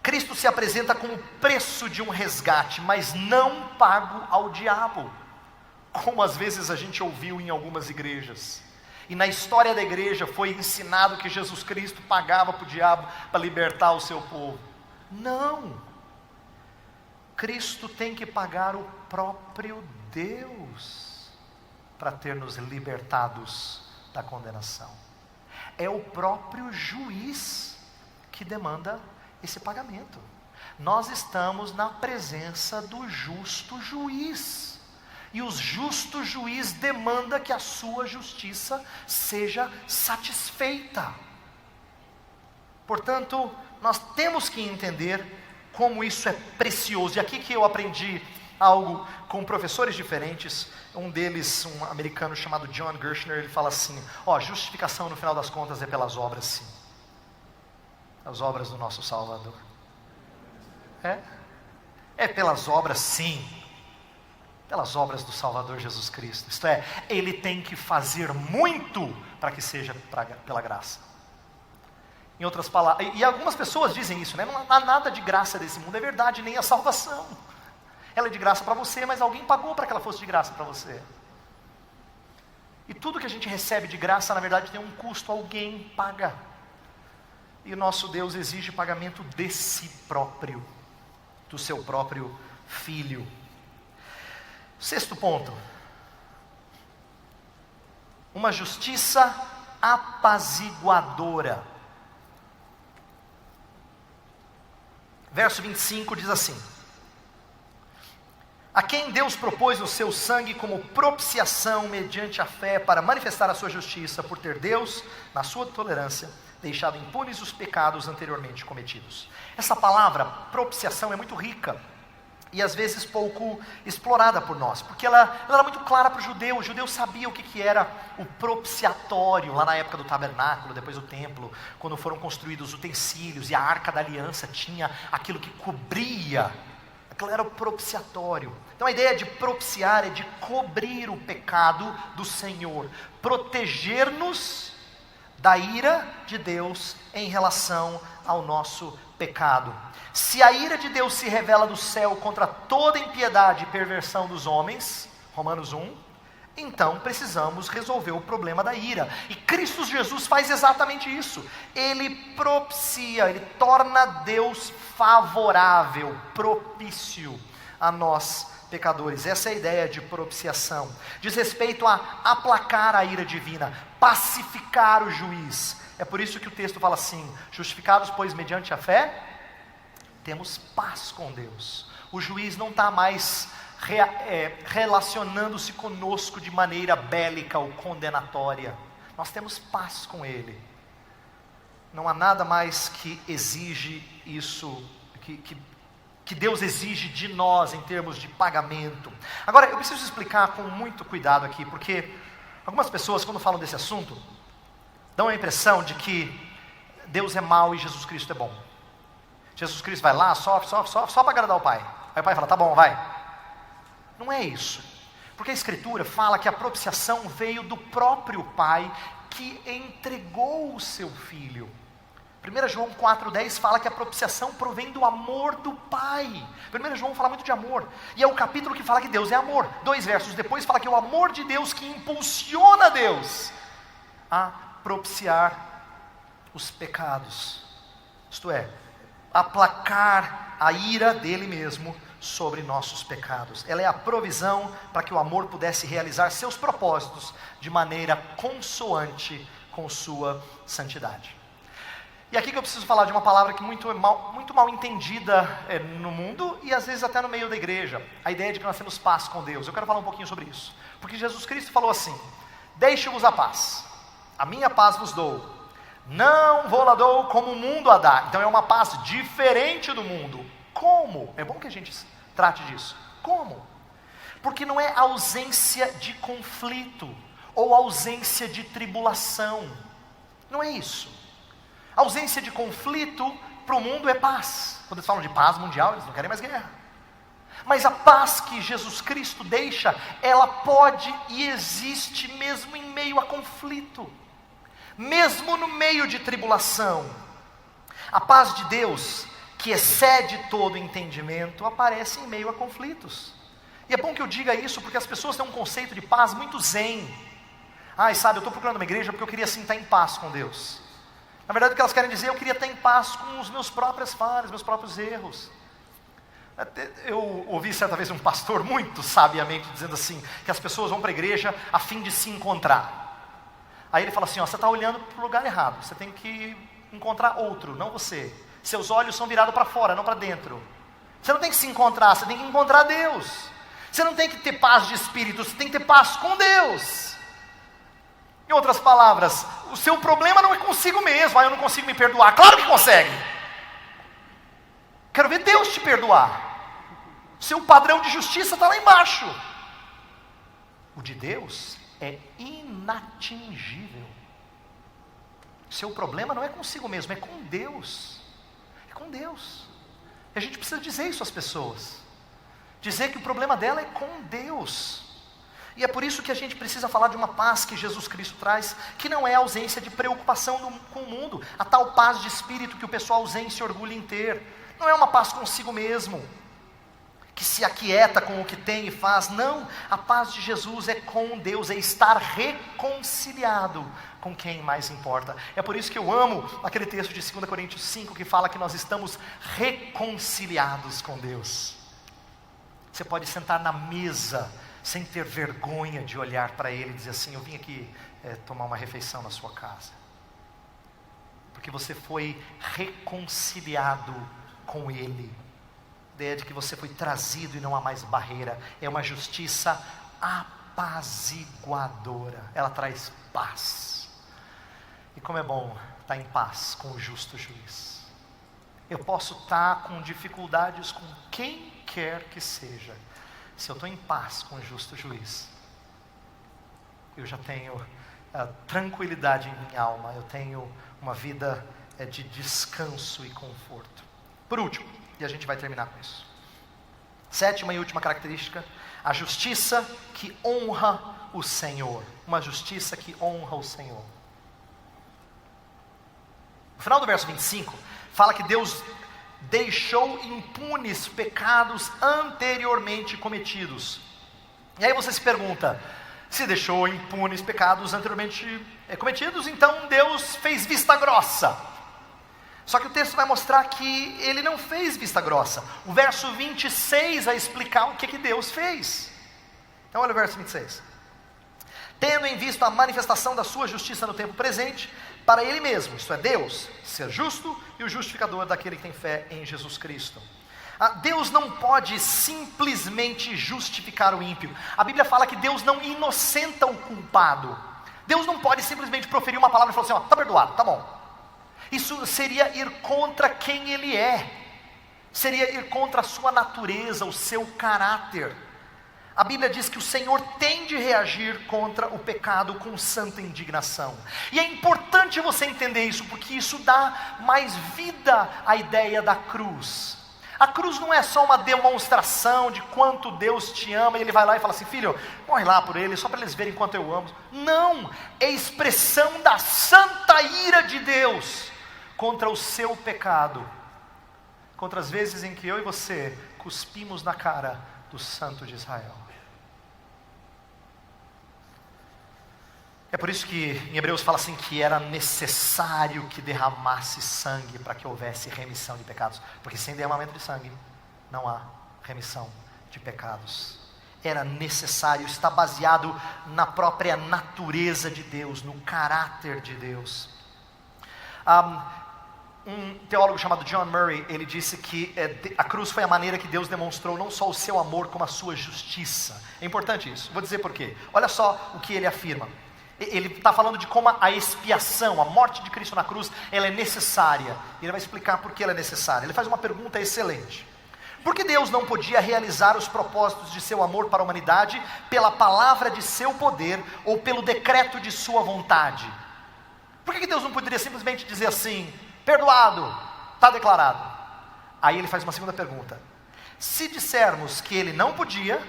S1: Cristo se apresenta como preço de um resgate, mas não pago ao diabo, como às vezes a gente ouviu em algumas igrejas. E na história da igreja foi ensinado que Jesus Cristo pagava para o diabo para libertar o seu povo. Não! Cristo tem que pagar o próprio Deus para ter nos libertados da condenação. É o próprio juiz que demanda esse pagamento. Nós estamos na presença do justo juiz, e o justo juiz demanda que a sua justiça seja satisfeita. Portanto, nós temos que entender como isso é precioso. E aqui que eu aprendi algo com professores diferentes. Um deles, um americano chamado John Gershner, ele fala assim: justificação no final das contas é pelas obras, sim. As obras do nosso Salvador. É pelas obras, sim. Pelas obras do Salvador Jesus Cristo. Isto é, Ele tem que fazer muito para que seja pela graça. Em outras palavras, e algumas pessoas dizem isso, né? Não há nada de graça desse mundo. É verdade, nem a salvação. Ela é de graça para você, mas alguém pagou para que ela fosse de graça para você. E tudo que a gente recebe de graça, na verdade, tem um custo, alguém paga. E o nosso Deus exige pagamento de si próprio, do seu próprio Filho. Sexto ponto. Uma justiça apaziguadora. Verso 25 diz assim: a quem Deus propôs o seu sangue como propiciação mediante a fé para manifestar a sua justiça, por ter Deus, na sua tolerância, deixado impunes os pecados anteriormente cometidos. Essa palavra propiciação é muito rica e às vezes pouco explorada por nós, porque ela era muito clara para o judeu. O judeu sabia o que era o propiciatório, lá na época do tabernáculo, depois do templo, quando foram construídos os utensílios e a arca da aliança tinha aquilo que cobria. Aquilo era o propiciatório. Então a ideia de propiciar é de cobrir o pecado do Senhor, proteger-nos da ira de Deus em relação ao nosso pecado. Se a ira de Deus se revela do céu contra toda impiedade e perversão dos homens, Romanos 1, então precisamos resolver o problema da ira. E Cristo Jesus faz exatamente isso. Ele propicia, ele torna Deus favorável, propício a nós pecadores. Essa é a ideia de propiciação. Diz respeito a aplacar a ira divina, pacificar o juiz. É por isso que o texto fala assim: justificados, pois, mediante a fé, temos paz com Deus. O juiz não está mais relacionando-se conosco de maneira bélica ou condenatória. Nós temos paz com Ele. Não há nada mais que exige isso, que Deus exige de nós em termos de pagamento. Agora, eu preciso explicar com muito cuidado aqui, porque algumas pessoas, quando falam desse assunto, dão a impressão de que Deus é mau e Jesus Cristo é bom. Jesus Cristo vai lá, sofre, só para agradar o Pai. Aí o Pai fala: tá bom, vai. Não é isso, porque a Escritura fala que a propiciação veio do próprio Pai, que entregou o seu Filho. 1 João 4,10 fala que a propiciação provém do amor do Pai. 1 João fala muito de amor, e é o capítulo que fala que Deus é amor. 2 versos depois fala que é o amor de Deus que impulsiona Deus a propiciar os pecados, isto é, aplacar a ira dele mesmo sobre nossos pecados. Ela é a provisão para que o amor pudesse realizar seus propósitos de maneira consoante com sua santidade. E aqui que eu preciso falar de uma palavra que muito mal entendida no mundo e às vezes até no meio da igreja, a ideia de que nós temos paz com Deus. Eu quero falar um pouquinho sobre isso, porque Jesus Cristo falou assim: deixe-vos a paz, a minha paz vos dou, não vou lá dou como o mundo a dá. Então é uma paz diferente do mundo. Como? É bom que a gente trate disso. Como? Porque não é ausência de conflito ou ausência de tribulação. Não é isso. Ausência de conflito para o mundo é paz. Quando eles falam de paz mundial, eles não querem mais guerra. Mas a paz que Jesus Cristo deixa, ela pode e existe mesmo em meio a conflito, mesmo no meio de tribulação. A paz de Deus, que excede todo entendimento, aparece em meio a conflitos. E é bom que eu diga isso, porque as pessoas têm um conceito de paz muito zen. Sabe, eu estou procurando uma igreja porque eu queria assim estar em paz com Deus. Na verdade o que elas querem dizer é: eu queria estar em paz com os meus próprias falhas, meus próprios erros. Eu ouvi certa vez um pastor muito sabiamente dizendo assim, que as pessoas vão para a igreja a fim de se encontrar. Aí ele fala assim: você está olhando para o lugar errado, você tem que encontrar outro, não você. Seus olhos são virados para fora, não para dentro. Você não tem que se encontrar, você tem que encontrar Deus. Você não tem que ter paz de espírito, você tem que ter paz com Deus. Em outras palavras, o seu problema não é consigo mesmo. Eu não consigo me perdoar. Claro que consegue. Quero ver Deus te perdoar. Seu padrão de justiça está lá embaixo. O de Deus é inatingível. Seu problema não é consigo mesmo, é com Deus. É com Deus. E a gente precisa dizer isso às pessoas. Dizer que o problema dela é com Deus. E é por isso que a gente precisa falar de uma paz que Jesus Cristo traz, que não é a ausência de preocupação com o mundo, a tal paz de espírito que o pessoal zen se orgulha em ter. Não é uma paz consigo mesmo. que se aquieta com o que tem e faz. Não, a paz de Jesus é com Deus, é estar reconciliado com quem mais importa. É por isso que eu amo aquele texto de 2 Coríntios 5 que fala que nós estamos reconciliados com Deus. Você pode sentar na mesa sem ter vergonha de olhar para Ele e dizer assim: eu vim aqui tomar uma refeição na sua casa, porque você foi reconciliado com Ele. A ideia de que você foi trazido e não há mais barreira. É uma justiça apaziguadora. Ela traz paz. E como é bom estar em paz com o justo juiz. Eu posso estar com dificuldades com quem quer que seja. Se eu estou em paz com o justo juiz, eu já tenho tranquilidade em minha alma. Eu tenho uma vida de descanso e conforto. Por último, e a gente vai terminar com isso. 7ª e última característica: a justiça que honra o Senhor. Uma justiça que honra o Senhor. No final do verso 25, fala que Deus deixou impunes pecados anteriormente cometidos. E aí você se pergunta: se deixou impunes pecados anteriormente cometidos, então Deus fez vista grossa. Só que o texto vai mostrar que Ele não fez vista grossa. O verso 26 vai explicar o que Deus fez. Então olha o verso 26. Tendo em vista a manifestação da sua justiça no tempo presente, para Ele mesmo, isto é, Deus, ser justo e o justificador daquele que tem fé em Jesus Cristo. Deus não pode simplesmente justificar o ímpio. A Bíblia fala que Deus não inocenta o culpado. Deus não pode simplesmente proferir uma palavra e falar assim: ó, está perdoado, tá bom. Isso seria ir contra quem Ele é, seria ir contra a sua natureza, o seu caráter. A Bíblia diz que o Senhor tem de reagir contra o pecado com santa indignação. E é importante você entender isso, porque isso dá mais vida à ideia da cruz. A cruz não é só uma demonstração de quanto Deus te ama, e Ele vai lá e fala assim: filho, morre lá por ele, só para eles verem quanto eu amo. Não, é expressão da santa ira de Deus contra o seu pecado, contra as vezes em que eu e você cuspimos na cara do Santo de Israel. É por isso que em Hebreus fala assim que era necessário que derramasse sangue para que houvesse remissão de pecados, porque sem derramamento de sangue não há remissão de pecados. Era necessário, está baseado na própria natureza de Deus, no caráter de Deus. Um teólogo chamado John Murray, ele disse que a cruz foi a maneira que Deus demonstrou não só o seu amor, como a sua justiça. É importante isso, vou dizer por quê. Olha só o que ele afirma. Ele está falando de como a expiação, a morte de Cristo na cruz, ela é necessária. E ele vai explicar por que ela é necessária. Ele faz uma pergunta excelente: por que Deus não podia realizar os propósitos de seu amor para a humanidade pela palavra de seu poder ou pelo decreto de sua vontade? Por que Deus não poderia simplesmente dizer assim: perdoado, está declarado? Aí ele faz uma segunda pergunta: se dissermos que Ele não podia,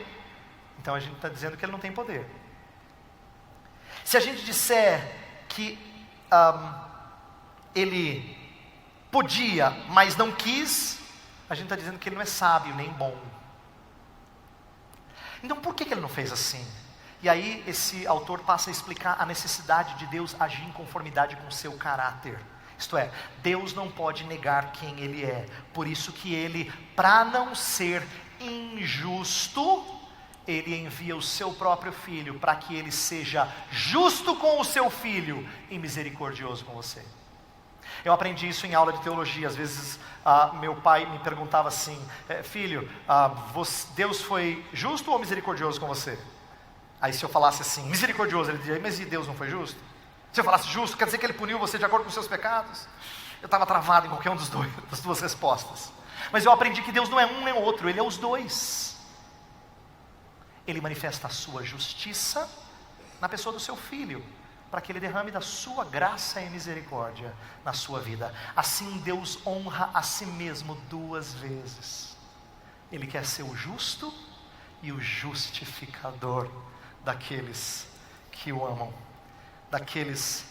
S1: então a gente está dizendo que Ele não tem poder. Se a gente disser que Ele podia, mas não quis, a gente está dizendo que Ele não é sábio nem bom. Então por que Ele não fez assim? E aí esse autor passa a explicar a necessidade de Deus agir em conformidade com o seu caráter. Isto é, Deus não pode negar quem Ele é. Por isso que Ele, para não ser injusto, Ele envia o seu próprio Filho, para que Ele seja justo com o seu Filho e misericordioso com você. Eu aprendi isso em aula de teologia. Às vezes meu pai me perguntava assim: filho, Deus foi justo ou misericordioso com você? Aí se eu falasse assim, misericordioso, ele dizia: mas e Deus não foi justo? Se eu falasse justo, quer dizer que Ele puniu você de acordo com os seus pecados? Eu estava travado em qualquer um das duas respostas. Mas eu aprendi que Deus não é um nem outro, Ele é os dois. Ele manifesta a sua justiça na pessoa do seu Filho, para que Ele derrame da sua graça e misericórdia na sua vida. Assim Deus honra a si mesmo duas vezes. Ele quer ser o justo e o justificador daqueles que o amam, daqueles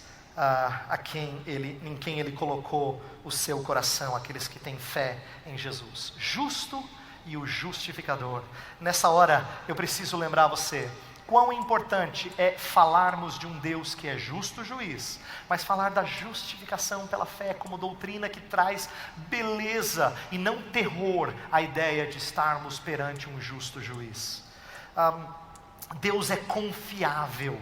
S1: em quem Ele colocou o seu coração, aqueles que têm fé em Jesus. Justo e o justificador. Nessa hora, eu preciso lembrar você quão importante é falarmos de um Deus que é justo juiz, mas falar da justificação pela fé como doutrina que traz beleza e não terror à ideia de estarmos perante um justo juiz. Deus é confiável.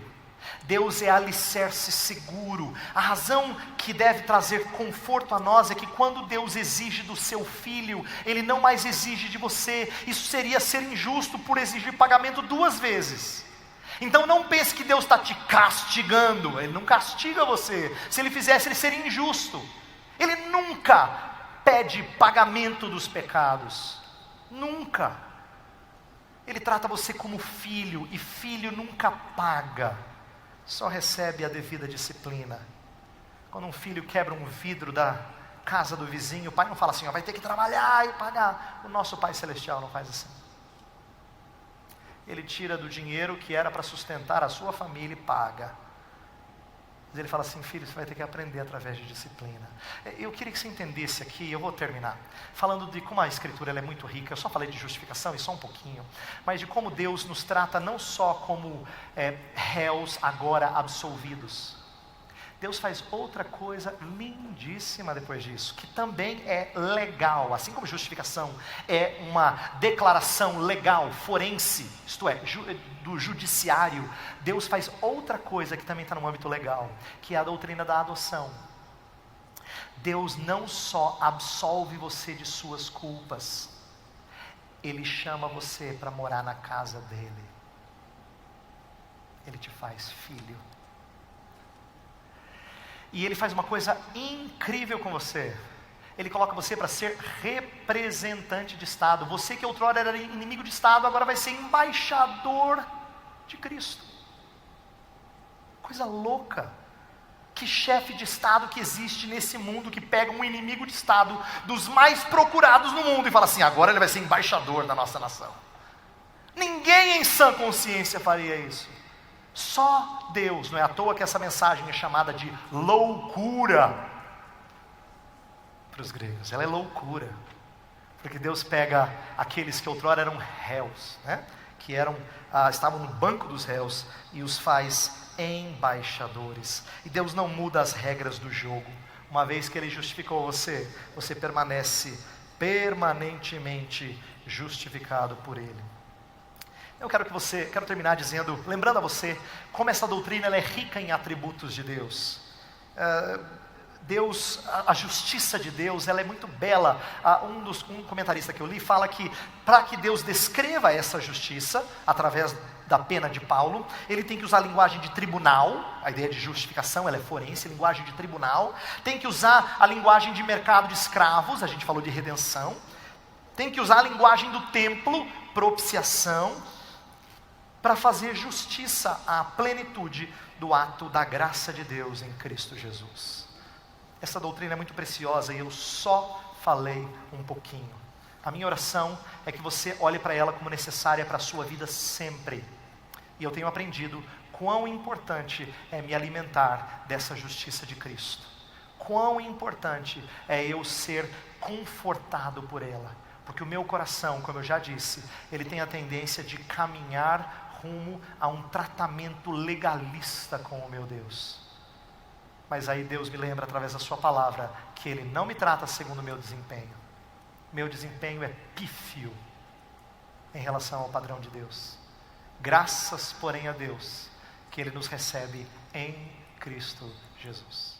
S1: Deus é alicerce seguro. A razão que deve trazer conforto a nós é que quando Deus exige do seu filho, Ele não mais exige de você. Isso seria ser injusto por exigir pagamento 2 vezes. Então não pense que Deus está te castigando. Ele não castiga você. Se Ele fizesse, Ele seria injusto. Ele nunca pede pagamento dos pecados. Nunca. Ele trata você como filho, e filho nunca paga, só recebe a devida disciplina. Quando um filho quebra um vidro da casa do vizinho, o pai não fala assim, vai ter que trabalhar e pagar. O nosso Pai Celestial não faz assim. Ele tira do dinheiro que era para sustentar a sua família e paga. Mas ele fala assim, filho, você vai ter que aprender através de disciplina. Eu queria que você entendesse aqui, eu vou terminar, falando de como a Escritura ela é muito rica. Eu só falei de justificação e só um pouquinho, mas de como Deus nos trata não só como réus agora absolvidos. Deus faz outra coisa lindíssima depois disso, que também é legal, assim como justificação é uma declaração legal, forense, isto é, do judiciário. Deus faz outra coisa que também está no âmbito legal, que é a doutrina da adoção. Deus não só absolve você de suas culpas, Ele chama você para morar na casa dEle. Ele te faz filho. E Ele faz uma coisa incrível com você. Ele coloca você para ser representante de Estado. Você que outrora era inimigo de Estado, agora vai ser embaixador de Cristo. Coisa louca. Que chefe de Estado que existe nesse mundo que pega um inimigo de Estado dos mais procurados no mundo e fala assim, agora ele vai ser embaixador da nossa nação. Ninguém em sã consciência faria isso. Só Deus. Não é à toa que essa mensagem é chamada de loucura para os gregos. Ela é loucura, porque Deus pega aqueles que outrora eram réus, né? Que estavam no banco dos réus, e os faz embaixadores. E Deus não muda as regras do jogo. Uma vez que Ele justificou você, você permanece permanentemente justificado por Ele. Eu quero terminar dizendo, lembrando a você, como essa doutrina ela é rica em atributos de Deus. A justiça de Deus, ela é muito bela. Um comentarista que eu li fala que para que Deus descreva essa justiça, através da pena de Paulo, Ele tem que usar a linguagem de tribunal, a ideia de justificação, ela é forense, linguagem de tribunal, tem que usar a linguagem de mercado de escravos, a gente falou de redenção, tem que usar a linguagem do templo, propiciação, para fazer justiça à plenitude do ato da graça de Deus em Cristo Jesus. Essa doutrina é muito preciosa e eu só falei um pouquinho. A minha oração é que você olhe para ela como necessária para a sua vida sempre. E eu tenho aprendido quão importante é me alimentar dessa justiça de Cristo. Quão importante é eu ser confortado por ela. Porque o meu coração, como eu já disse, ele tem a tendência de caminhar rumo a um tratamento legalista com o meu Deus. Mas aí Deus me lembra através da sua palavra que Ele não me trata segundo o meu desempenho. Meu desempenho é pífio em relação ao padrão de Deus. Graças, porém, a Deus que Ele nos recebe em Cristo Jesus.